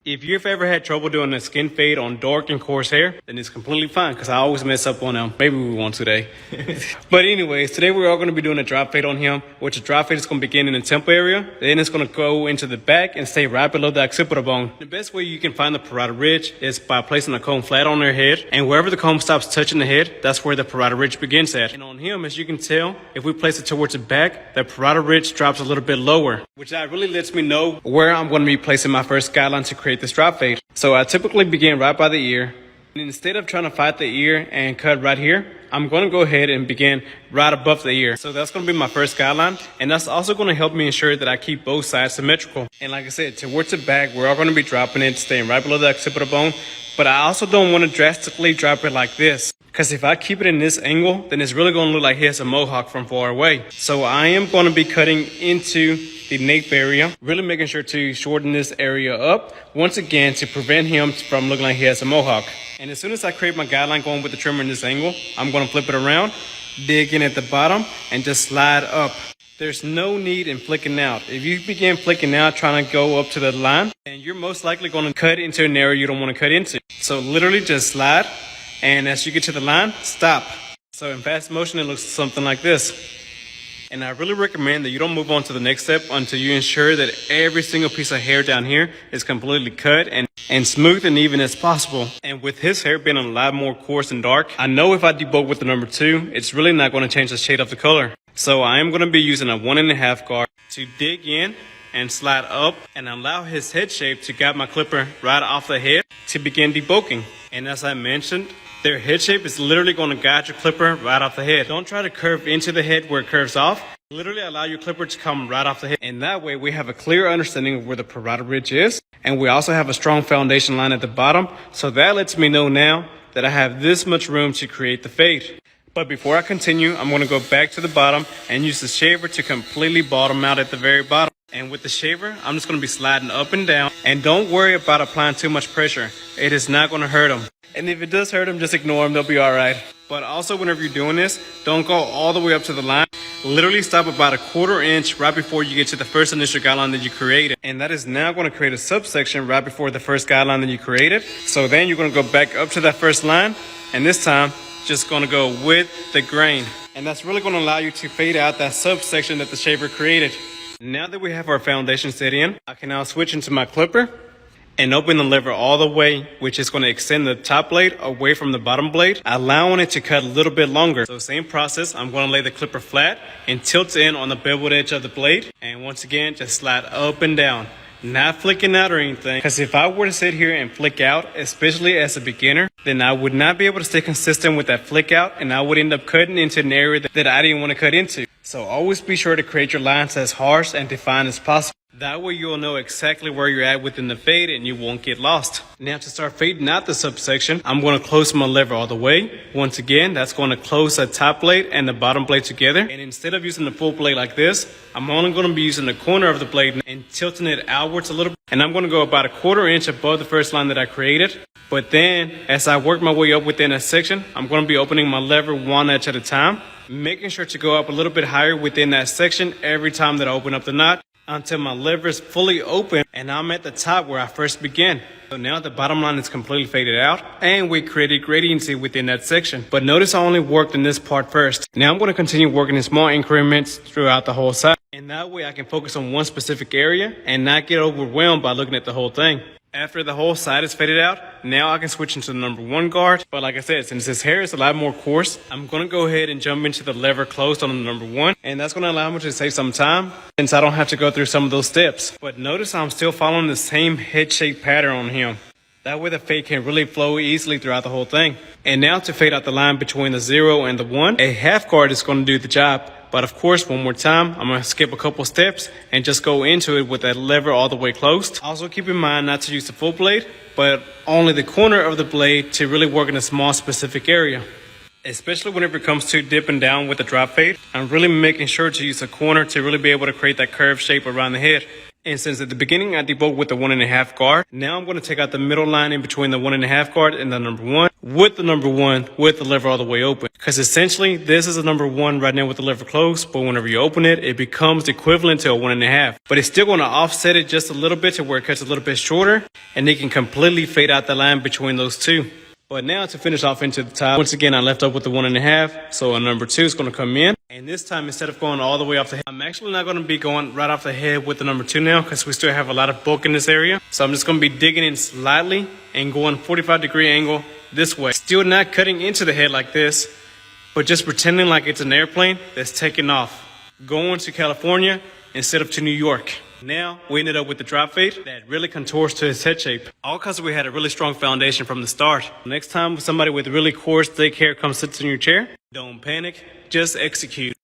If you've ever had trouble doing a skin fade on dark and coarse hair, then it's completely fine because I always mess up on them. Maybe we won't today. But anyways, today we're all going to be doing a drop fade on him, which a drop fade is going to begin in the temple area. Then it's going to go into the back and stay right below the occipital bone. The best way you can find the parotid ridge is by placing a comb flat on their head. And wherever the comb stops touching the head, that's where the parotid ridge begins at. And on him, as you can tell, if we place it towards the back, the parotid ridge drops a little bit lower, which that really lets me know where I'm going to be placing my first guideline to create this drop fade. So I typically begin right by the ear. And instead of trying to fight the ear and cut right here, I'm going to go ahead and begin right above the ear. So that's going to be my first guideline. And that's also going to help me ensure that I keep both sides symmetrical. And like I said, towards the back, we're all going to be dropping it, staying right below the occipital bone. But I also don't want to drastically drop it like this, because if I keep it in this angle, then it's really going to look like he has a mohawk from far away. So I am going to be cutting into the nape area, really making sure to shorten this area up, once again, to prevent him from looking like he has a mohawk. And as soon as I create my guideline going with the trimmer in this angle, I'm going to flip it around, dig in at the bottom, and just slide up. There's no need in flicking out. If you begin flicking out trying to go up to the line, then you're most likely going to cut into an area you don't want to cut into. So literally just slide, and as you get to the line, stop. So in fast motion, it looks something like this. And I really recommend that you don't move on to the next step until you ensure that every single piece of hair down here is completely cut and smooth and even as possible. And with his hair being a lot more coarse and dark, I know if I debulk with the number 2, it's really not going to change the shade of the color. So I am going to be using a 1.5 guard to dig in and slide up and allow his head shape to guide my clipper right off the head to begin debulking. And as I mentioned, their head shape is literally going to guide your clipper right off the head. Don't try to curve into the head where it curves off. Literally allow your clipper to come right off the head. And that way we have a clear understanding of where the parotid ridge is. And we also have a strong foundation line at the bottom. So that lets me know now that I have this much room to create the fade. But before I continue, I'm going to go back to the bottom and use the shaver to completely bottom out at the very bottom. And with the shaver, I'm just going to be sliding up and down. And don't worry about applying too much pressure. It is not going to hurt them. And if it does hurt them, just ignore them. They'll be all right. But also, whenever you're doing this, don't go all the way up to the line. Literally stop about 1/4 inch right before you get to the first initial guideline that you created. And that is now going to create a subsection right before the first guideline that you created. So then you're going to go back up to that first line. And this time, just going to go with the grain. And that's really going to allow you to fade out that subsection that the shaver created. Now that we have our foundation set in, I can now switch into my clipper and open the lever all the way, which is going to extend the top blade away from the bottom blade, allowing it to cut a little bit longer. So same process, I'm going to lay the clipper flat and tilt in on the beveled edge of the blade. And once again, just slide up and down. Not flicking out or anything, because if I were to sit here and flick out, especially as a beginner, then I would not be able to stay consistent with that flick out, and I would end up cutting into an area that I didn't want to cut into. So always be sure to create your lines as harsh and defined as possible. That way you'll know exactly where you're at within the fade and you won't get lost. Now to start fading out the subsection, I'm going to close my lever all the way. Once again, that's going to close the top blade and the bottom blade together. And instead of using the full blade like this, I'm only going to be using the corner of the blade and tilting it outwards a little bit. And I'm going to go about 1/4 inch above the first line that I created. But then as I work my way up within that section, I'm going to be opening my lever one edge at a time, making sure to go up a little bit higher within that section every time that I open up the knot, until my lever is fully open and I'm at the top where I first began. So now the bottom line is completely faded out and we created gradiency within that section. But notice I only worked in this part first. Now I'm going to continue working in small increments throughout the whole side. And that way I can focus on one specific area and not get overwhelmed by looking at the whole thing. After the whole side is faded out, now I can switch into the number 1 guard. But like I said, since his hair is a lot more coarse, I'm going to go ahead and jump into the lever closed on the number 1. And that's going to allow me to save some time since I don't have to go through some of those steps. But notice I'm still following the same head shape pattern on him. That way the fade can really flow easily throughout the whole thing. And now to fade out the line between the 0 and the 1, a half guard is going to do the job. But of course, one more time, I'm going to skip a couple steps and just go into it with that lever all the way closed. Also keep in mind not to use the full blade, but only the corner of the blade to really work in a small specific area. Especially whenever it comes to dipping down with the drop fade, I'm really making sure to use a corner to really be able to create that curved shape around the head. And since at the beginning I debulked with the 1.5 guard, now I'm going to take out the middle line in between the 1.5 guard and the number 1, with the number 1 with the lever all the way open. Because essentially, this is a number 1 right now with the lever closed, but whenever you open it, it becomes equivalent to a 1.5. But it's still going to offset it just a little bit to where it cuts a little bit shorter, and it can completely fade out the line between those two. But now to finish off into the top, once again, I left up with the 1.5, so a number 2 is going to come in. And this time, instead of going all the way off the head, I'm actually not going to be going right off the head with the number 2 now, because we still have a lot of bulk in this area. So I'm just going to be digging in slightly and going 45-degree angle this way. Still not cutting into the head like this, but just pretending like it's an airplane that's taking off, going to California instead of to New York. Now, we ended up with the drop fade that really contours to his head shape. All because we had a really strong foundation from the start. Next time somebody with really coarse, thick hair comes sits in your chair, don't panic, just execute.